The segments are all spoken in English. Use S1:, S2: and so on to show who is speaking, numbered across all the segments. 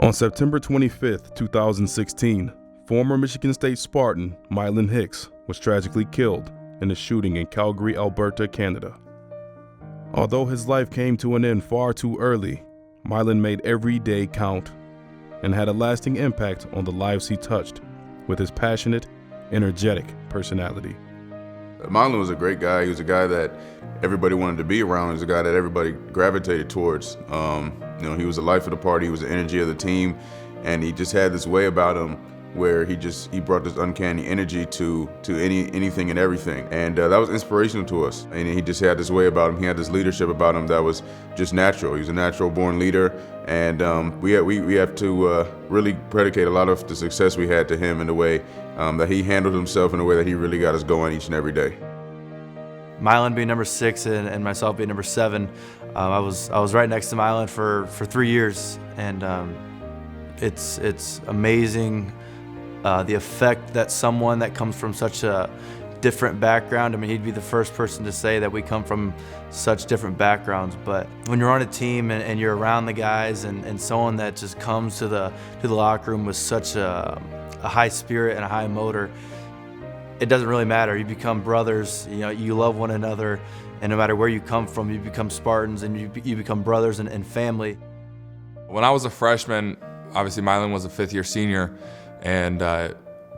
S1: On September 25, 2016, former Michigan State Spartan Mylan Hicks was tragically killed in a shooting in Calgary, Alberta, Canada. Although his life came to an end far too early, Mylan made every day count and had a lasting impact on the lives he touched with his passionate, energetic personality.
S2: Mylan was a great guy. He was a guy that everybody wanted to be around. He was a guy that everybody gravitated towards. He was the life of the party. He was the energy of the team, and he just had this way about him where he brought this uncanny energy to anything and everything, and that was inspirational to us. And he just had this way about him. He had this leadership about him that was just natural. He was a natural-born leader, and we have to really predicate a lot of the success we had to him in the way that he handled himself, in the way that he really got us going each and every day.
S3: Mylan being number 6 and myself being number 7, I was right next to Mylan for 3 years, and it's amazing the effect that someone that comes from such a different background. I mean, he'd be the first person to say that we come from such different backgrounds, but when you're on a team and you're around the guys and someone that just comes to the locker room with such a high spirit and a high motor, it doesn't really matter. You become brothers, you love one another, and no matter where you come from, you become Spartans, and you become brothers and family.
S4: When I was a freshman, obviously Mylan was a fifth-year senior, and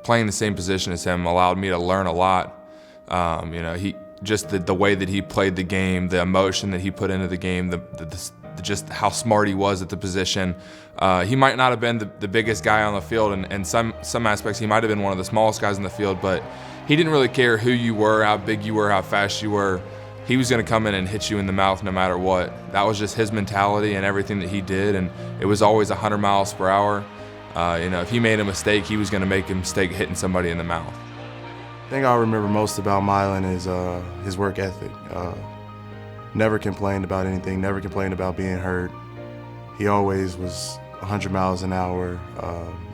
S4: playing the same position as him allowed me to learn a lot. He just the way that he played the game, the emotion that he put into the game, just how smart he was at the position. He might not have been the biggest guy on the field, and some aspects he might have been one of the smallest guys in the field, but he didn't really care who you were, how big you were, how fast you were. He was going to come in and hit you in the mouth no matter what. That was just his mentality and everything that he did, and it was always 100 miles per hour. If he made a mistake, he was going to make a mistake hitting somebody in the mouth.
S5: The thing I remember most about Mylan is his work ethic. Never complained about anything, never complained about being hurt. He always was 100 miles an hour.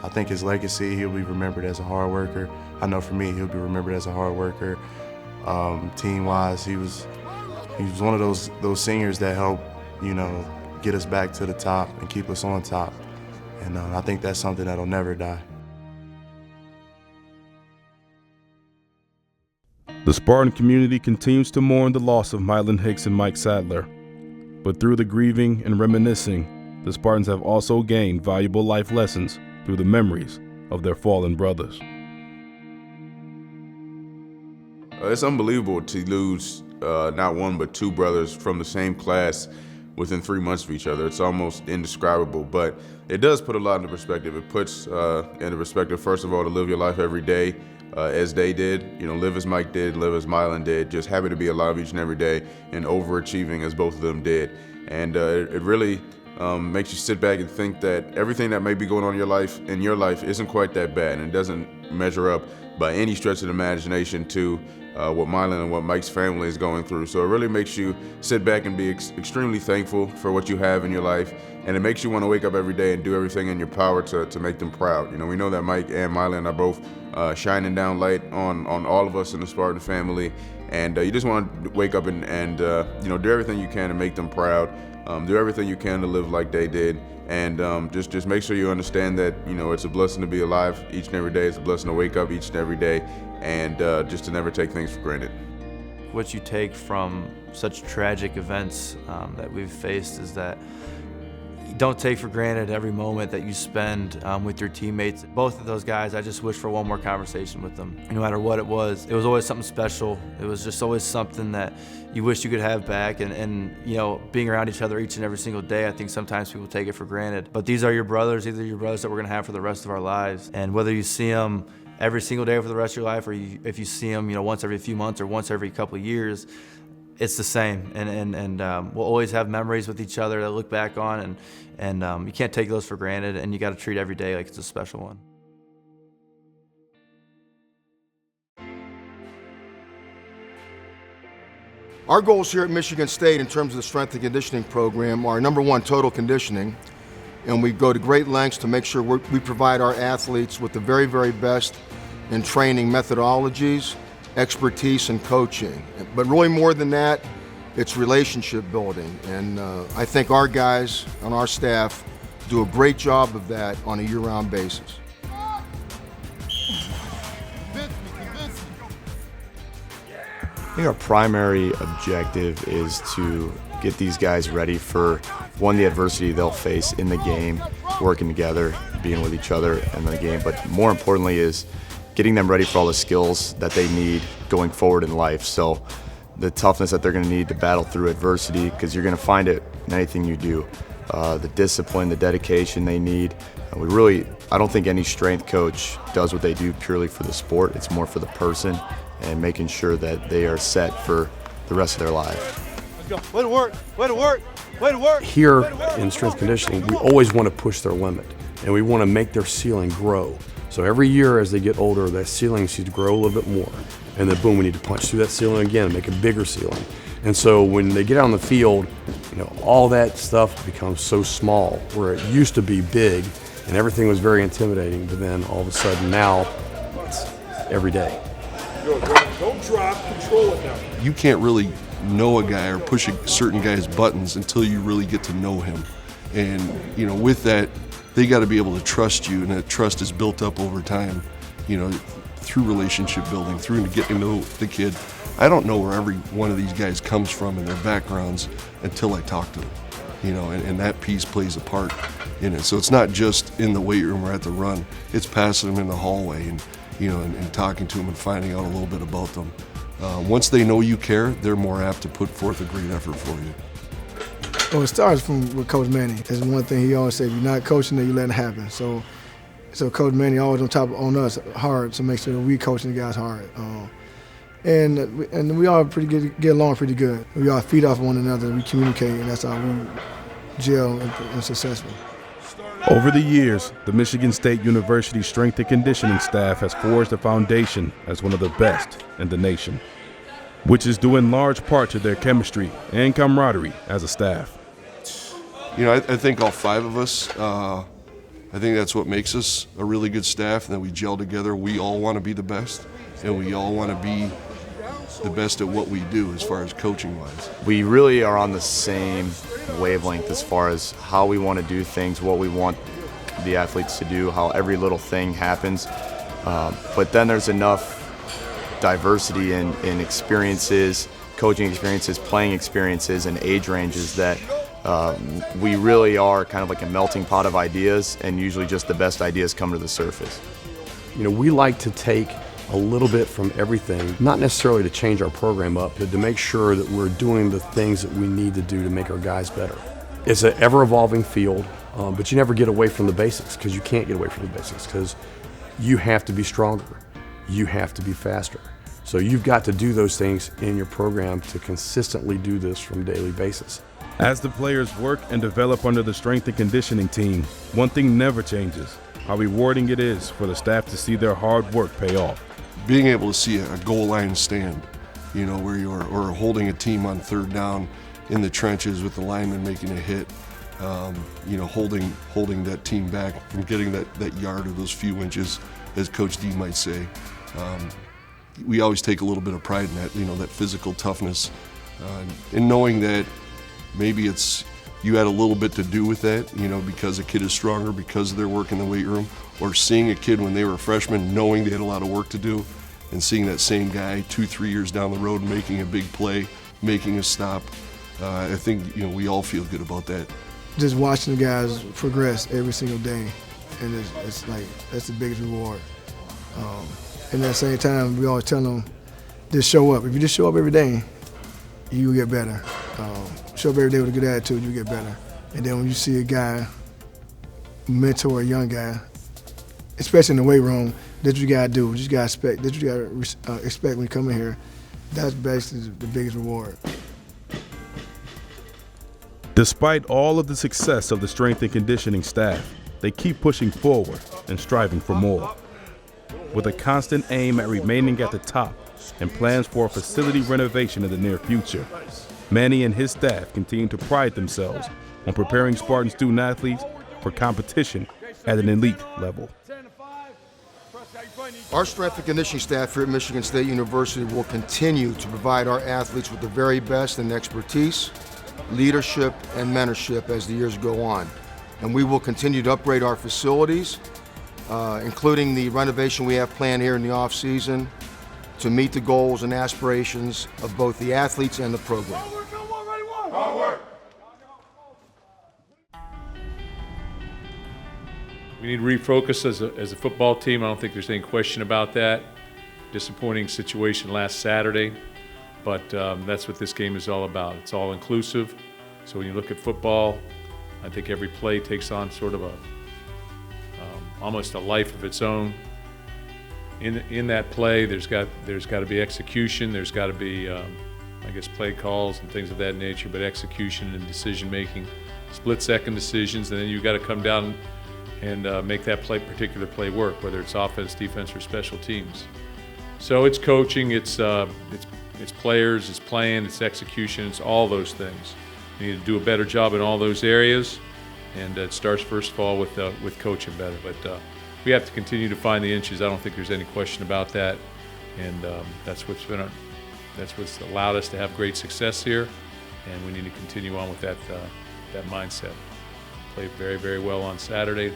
S5: I think his legacy, he'll be remembered as a hard worker. I know for me, he'll be remembered as a hard worker. Team-wise, he was one of those seniors that helped, get us back to the top and keep us on top. And I think that's something that'll never die.
S1: The Spartan community continues to mourn the loss of Mylan Hicks and Mike Sadler. But through the grieving and reminiscing, the Spartans have also gained valuable life lessons through the memories of their fallen brothers.
S2: It's unbelievable to lose not one but 2 brothers from the same class within 3 months of each other. It's almost indescribable, but it does put a lot into perspective. It puts into perspective, first of all, to live your life every day as they did, live as Mike did, live as Mylan did, just happy to be alive each and every day and overachieving as both of them did. And it really makes you sit back and think that everything that may be going on in your life isn't quite that bad, and it doesn't measure up by any stretch of the imagination to what Mylan and what Mike's family is going through. So it really makes you sit back and be extremely thankful for what you have in your life, and it makes you want to wake up every day and do everything in your power to make them proud. We know that Mike and Mylan are both shining down light on all of us in the Spartan family, and you just want to wake up and do everything you can to make them proud. Do everything you can to live like they did, and just make sure you understand that it's a blessing to be alive each and every day. It's a blessing to wake up each and every day, and just to never take things for granted.
S3: What you take from such tragic events that we've faced is that you don't take for granted every moment that you spend with your teammates. Both of those guys, I just wish for one more conversation with them. No matter what it was always something special. It was just always something that you wish you could have back, and being around each other each and every single day, I think sometimes people take it for granted. But these are your brothers, these are your brothers that we're gonna have for the rest of our lives. And whether you see them every single day for the rest of your life, or if you see them once every few months or once every couple of years, it's the same, and we'll always have memories with each other to look back on, and you can't take those for granted, and you got to treat every day like it's a special one.
S6: Our goals here at Michigan State in terms of the strength and conditioning program are, number 1, total conditioning, and we go to great lengths to make sure we provide our athletes with the very, very best in training methodologies, expertise, and coaching. But really more than that, it's relationship building. And I think our guys on our staff do a great job of that on a year-round basis.
S5: I think our primary objective is to get these guys ready for, one, the adversity they'll face in the game, working together, being with each other in the game, but more importantly is getting them ready for all the skills that they need going forward in life. So the toughness that they're going to need to battle through adversity, because you're going to find it in anything you do. The discipline, the dedication they need. I don't think any strength coach does what they do purely for the sport. It's more for the person and making sure that they are set for the rest of their life.
S7: Let's go. Way to work, way to work, way to work.
S8: Here in strength conditioning, we always want to push their limit, and we want to make their ceiling grow. So every year as they get older, that ceiling seems to grow a little bit more. And then boom, we need to punch through that ceiling again and make a bigger ceiling. And so when they get out on the field, all that stuff becomes so small, where it used to be big and everything was very intimidating, but then all of a sudden now it's every day.
S7: Don't drop, control it now.
S9: You can't really know a guy or push a certain guy's buttons until you really get to know him. And, with that, they got to be able to trust you, and that trust is built up over time, through relationship building, through getting to know the kid. I don't know where every one of these guys comes from and their backgrounds until I talk to them, and that piece plays a part in it. So it's not just in the weight room or at the run, it's passing them in the hallway and talking to them and finding out a little bit about them. Once they know you care, they're more apt to put forth a great effort for you.
S10: Well, it starts with Coach Manny. That's one thing he always said: if you're not coaching it, you let it happen. So Coach Manny always on us hard to make sure that we coaching the guys hard. And we all get along pretty good. We all feed off one another. We communicate, and that's how we gel and successful.
S1: Over the years, the Michigan State University strength and conditioning staff has forged a foundation as one of the best in the nation, which is due in large part to their chemistry and camaraderie as a staff.
S9: I think all five of us, I think that's what makes us a really good staff, and that we gel together. We all want to be the best, and we all want to be the best at what we do as far as coaching-wise.
S5: We really are on the same wavelength as far as how we want to do things, what we want the athletes to do, how every little thing happens. But then there's enough diversity in experiences, coaching experiences, playing experiences, and age ranges that we really are kind of like a melting pot of ideas, and usually just the best ideas come to the surface.
S8: We like to take a little bit from everything, not necessarily to change our program up, but to make sure that we're doing the things that we need to do to make our guys better. It's an ever-evolving field, but you never get away from the basics, because you can't get away from the basics, because you have to be stronger, you have to be faster. So you've got to do those things in your program to consistently do this from a daily basis.
S1: As the players work and develop under the strength and conditioning team, one thing never changes: how rewarding it is for the staff to see their hard work pay off.
S9: Being able to see a goal line stand, where you're or holding a team on third down in the trenches with the lineman making a hit, holding that team back from getting that yard or those few inches, as Coach D might say. We always take a little bit of pride in that, that physical toughness, and knowing that maybe you had a little bit to do with that, because a kid is stronger because of their work in the weight room, or seeing a kid when they were a freshman knowing they had a lot of work to do, and seeing that same guy 2-3 years down the road making a big play, making a stop. I think we all feel good about that.
S10: Just watching the guys progress every single day, and it's like that's the biggest reward. And at the same time, we always tell them, just show up. If you just show up every day, you will get better. Show up every day with a good attitude, you get better. And then when you see a guy mentor a young guy, especially in the weight room, that's what you gotta do. You just gotta expect. That's what you gotta expect when you come in here. That's basically the biggest reward.
S1: Despite all of the success of the strength and conditioning staff, they keep pushing forward and striving for more. With a constant aim at remaining at the top and plans for a facility renovation in the near future, Manny and his staff continue to pride themselves on preparing Spartan student athletes for competition at an elite level.
S6: Our strength and conditioning staff here at Michigan State University will continue to provide our athletes with the very best in expertise, leadership, and mentorship as the years go on. and we will continue to upgrade our facilities, including the renovation we have planned here in the off-season, to meet the goals and aspirations of both the athletes and the program.
S11: We need to refocus as a football team. I don't think there's any question about that. Disappointing situation last Saturday, but that's what this game is all about. It's all inclusive. So when you look at football, I think every play takes on sort of almost a life of its own. In that play, there's got to be execution. There's got to be, I guess, play calls and things of that nature, but execution and decision making, split-second decisions, and then you've got to come down and make that particular play work, whether it's offense, defense, or special teams. So it's coaching, it's players, it's playing, it's execution, it's all those things. You need to do a better job in all those areas, and it starts first of all with coaching better. But we have to continue to find the inches. I don't think there's any question about that, and that's what's allowed us to have great success here, and we need to continue on with that mindset. Played very, very well on Saturday.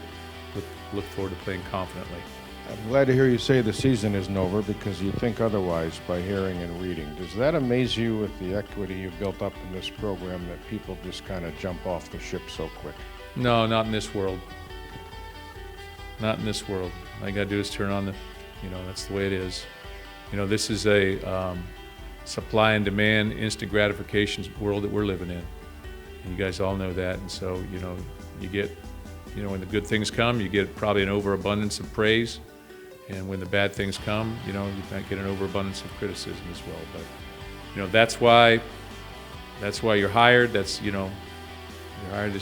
S11: Look forward to playing confidently.
S12: I'm glad to hear you say the season isn't over, because you think otherwise by hearing and reading. Does that amaze you with the equity you've built up in this program, that people just kind of jump off the ship so quick?
S11: No, not in this world. Not in this world. All you got to do is turn on that's the way it is. This is a supply and demand, instant gratification world that we're living in. And you guys all know that. And so, you get, when the good things come, you get probably an overabundance of praise. And when the bad things come, you might get an overabundance of criticism as well. But, that's why you're hired. You're hired to,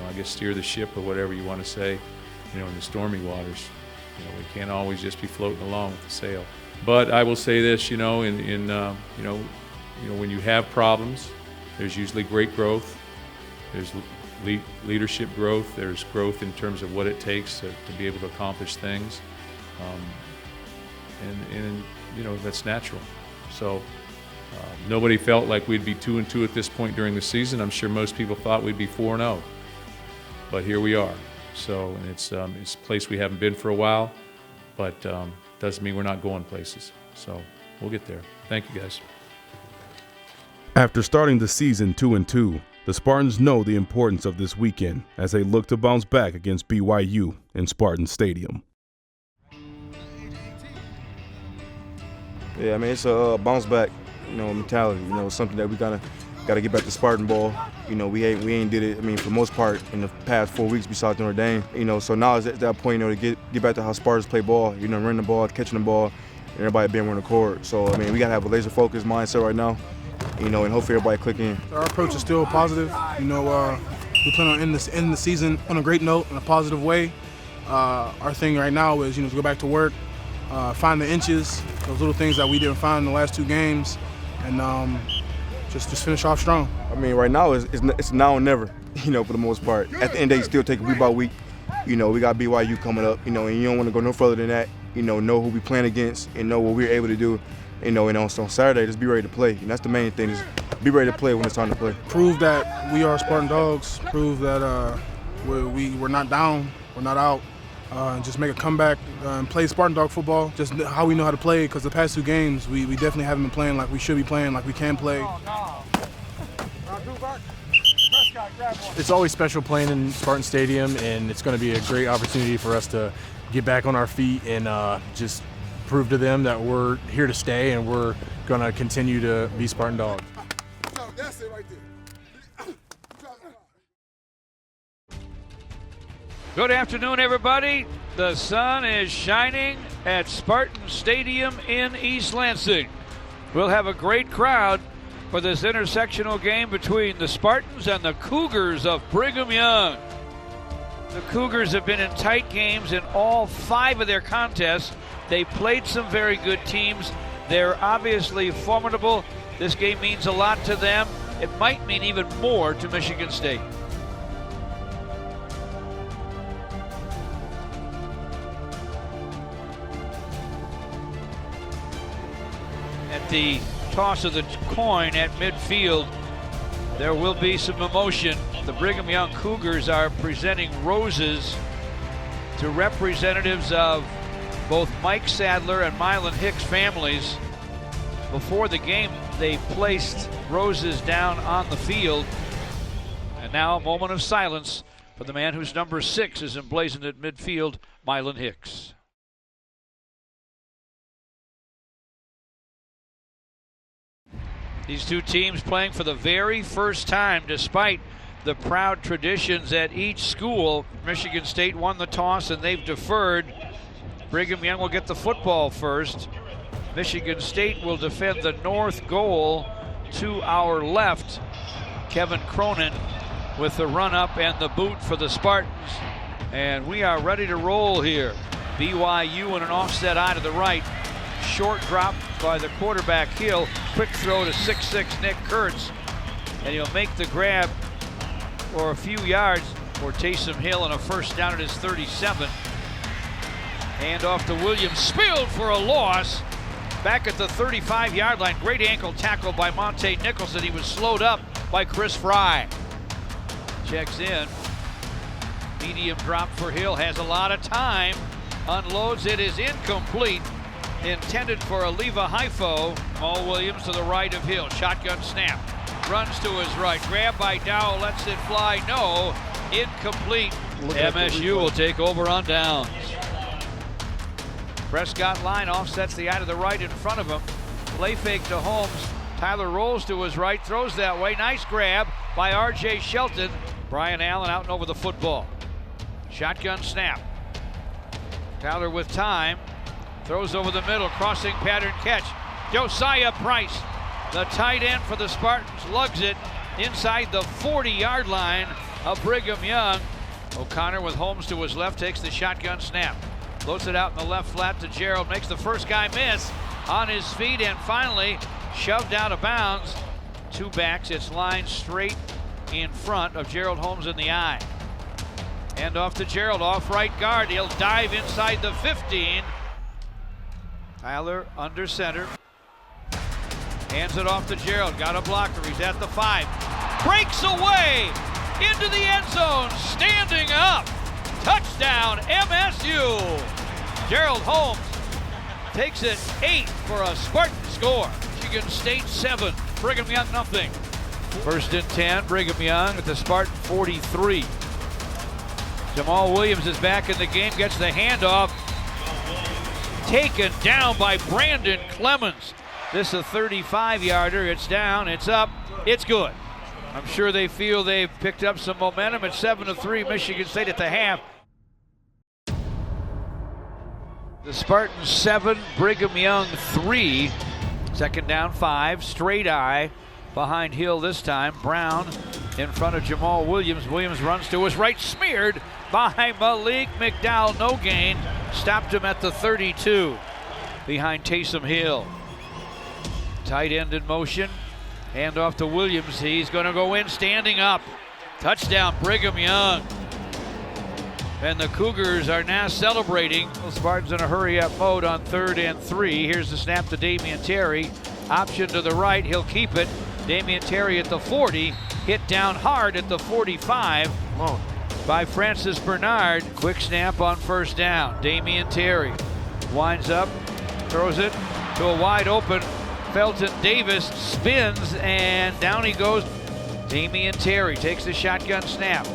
S11: I guess, steer the ship or whatever you want to say, in the stormy waters. We can't always just be floating along with the sail. But I will say this, when you have problems, there's usually great growth. There's leadership growth. There's growth in terms of what it takes to be able to accomplish things. And that's natural. So nobody felt like we'd be 2-2 at this point during the season. I'm sure most people thought we'd be 4-0. But here we are. So and it's a place we haven't been for a while, but doesn't mean we're not going places. So we'll get there. Thank you, guys.
S1: After starting the season 2-2, the Spartans know the importance of this weekend as they look to bounce back against BYU in Spartan Stadium.
S13: Yeah, it's a bounce back, mentality. Something that we got to get back to Spartan ball. We ain't did it. For the most part in the past 4 weeks besides Notre Dame. So now it's at that point, to get back to how Spartans play ball. Running the ball, catching the ball, and everybody being on the court. So we got to have a laser focused mindset right now. And hopefully everybody click in.
S14: Our approach is still positive. We plan on ending the season on a great note, in a positive way. Our thing right now is, to go back to work, find the inches, those little things that we didn't find in the last 2 games, and just finish off strong.
S13: Right now it's now and never, for the most part. At the end of the day, you still take it week by week. We got BYU coming up, and you don't want to go no further than that. Know who we playing against and know what we're able to do. And on Saturday, just be ready to play. And that's the main thing, is be ready to play when it's time to play.
S14: Prove that we are Spartan dogs. Prove that we're not down, we're not out. Just make a comeback and play Spartan dog football, just how we know how to play, because the past 2 games, we definitely haven't been playing like we should be playing, like we can play.
S15: It's always special playing in Spartan Stadium, and it's going to be a great opportunity for us to get back on our feet and just prove to them that we're here to stay and we're going to continue to be Spartan dogs.
S7: That's it right there.
S16: Good afternoon, everybody. The sun is shining at Spartan Stadium in East Lansing. We'll have a great crowd for this intersectional game between the Spartans and the Cougars of Brigham Young. The Cougars have been in tight games in all 5 of their contests. They played some very good teams. They're obviously formidable. This game means a lot to them. It might mean even more to Michigan State. At the toss of the coin at midfield, there will be some emotion the Brigham Young Cougars are presenting roses to representatives of both Mike Sadler and Mylan Hicks families. Before the game, they placed roses down on the field. And now a moment of silence for the man whose number 6 is emblazoned at midfield, Mylan Hicks. These two teams playing for the very first time, despite the proud traditions at each school. Michigan State won the toss and they've deferred. Brigham Young will get the football first. Michigan State will defend the north goal to our left. Kevin Cronin with the run up and the boot for the Spartans. And we are ready to roll here. BYU in an offset eye to the right. Short drop by the quarterback Hill. Quick throw to 6'6" Nick Kurtz. And he'll make the grab for a few yards for Taysom Hill and a first down at his 37. Hand off to Williams, spilled for a loss. Back at the 35-yard line, great ankle tackle by Monte Nicholson. He was slowed up by Chris Fry. Checks in. Medium drop for Hill, has a lot of time. Unloads, it is incomplete. Intended for a Leva Haifo. Jamal Williams to the right of Hill. Shotgun snap. Runs to his right. Grab by Dow, lets it fly. No, incomplete. MSU will take over on downs. Prescott line offsets the eye to the right in front of him. Play fake to Holmes. Tyler rolls to his right, throws that way. Nice grab by R.J. Shelton. Brian Allen out and over the football. Shotgun snap. Tyler with time. Throws over the middle, crossing pattern catch. Josiah Price, the tight end for the Spartans, lugs it inside the 40-yard line of Brigham Young. O'Connor with Holmes to his left takes the shotgun snap. Loads it out in the left flat to Gerald, makes the first guy miss on his feet and finally shoved out of bounds. Two backs, it's lined straight in front of Gerald Holmes in the eye. Hand off to Gerald, off right guard. He'll dive inside the 15. Tyler under center. Hands it off to Gerald, got a blocker, he's at the 5. Breaks away into the end zone, standing up. Touchdown, MSU. Gerald Holmes takes it 8 for a Spartan score. Michigan State 7, Brigham Young nothing. First and 10, Brigham Young at the Spartan 43. Jamal Williams is back in the game, gets the handoff. Taken down by Brandon Clemens. This is a 35-yarder. It's down, it's up, it's good. I'm sure they feel they've picked up some momentum. It's 7-3, Michigan State at the half. The Spartans 7, Brigham Young 3. Second down 5, straight eye behind Hill this time. Brown in front of Jamal Williams. Williams runs to his right, smeared by Malik McDowell, no gain. Stopped him at the 32 behind Taysom Hill. Tight end in motion. Hand off to Williams. He's going to go in standing up. Touchdown, Brigham Young. And the Cougars are now celebrating. The Spartans in a hurry-up mode on 3rd and 3. Here's the snap to Damian Terry. Option to the right. He'll keep it. Damian Terry at the 40. Hit down hard at the 45 by Francis Bernard. Quick snap on first down. Damian Terry winds up, throws it to a wide open Felton Davis, spins, and down he goes. Damian Terry takes the shotgun snap.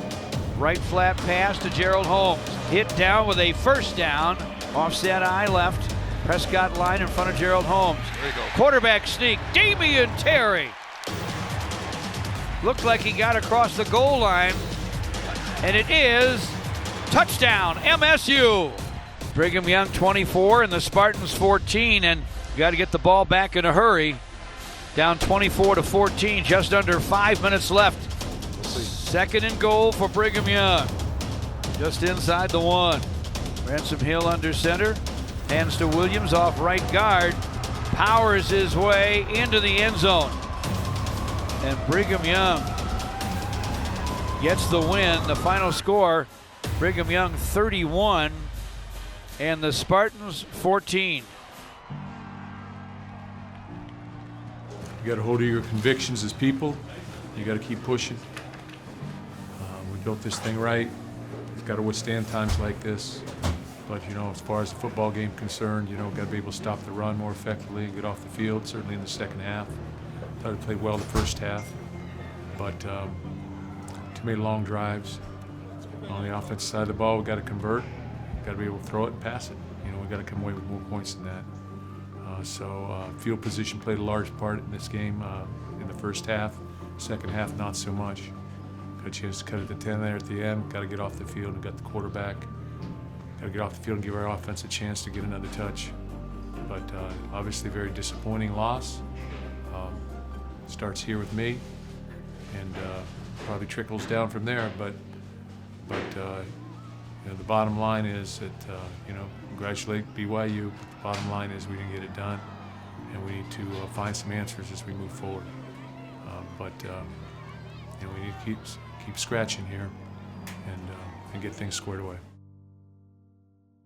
S16: Right flat pass to Gerald Holmes. Hit down with a first down. Offset eye left. Prescott line in front of Gerald Holmes.
S4: There you go.
S16: Quarterback sneak. Damian Terry. Looked like he got across the goal line. And it is touchdown, MSU. Brigham Young 24 and the Spartans 14. And you got to get the ball back in a hurry. Down 24-14, just under 5 minutes left. Second and goal for Brigham Young. Just inside the 1. Ransom Hill under center. Hands to Williams off right guard. Powers his way into the end zone. And Brigham Young gets the win. The final score, Brigham Young 31 and the Spartans 14.
S11: You got to hold to your convictions as people. You got to keep pushing. built this thing right. It's got to withstand times like this. But, as far as the football game concerned, got to be able to stop the run more effectively and get off the field, certainly in the second half. Thought we played well the first half, but too many long drives. On the offensive side of the ball, we got to convert. Got to be able to throw it and pass it. We got to come away with more points than that. So field position played a large part in this game in the first half. Second half, not so much. Got a chance to cut it to 10 there at the end. Got to get off the field and got the quarterback. Got to get off the field and give our offense a chance to get another touch. But obviously, very disappointing loss. Starts here with me, and probably trickles down from there. But the bottom line is that congratulate BYU. The bottom line is we didn't get it done, and we need to find some answers as we move forward. But we need to keep scratching here and get things squared away.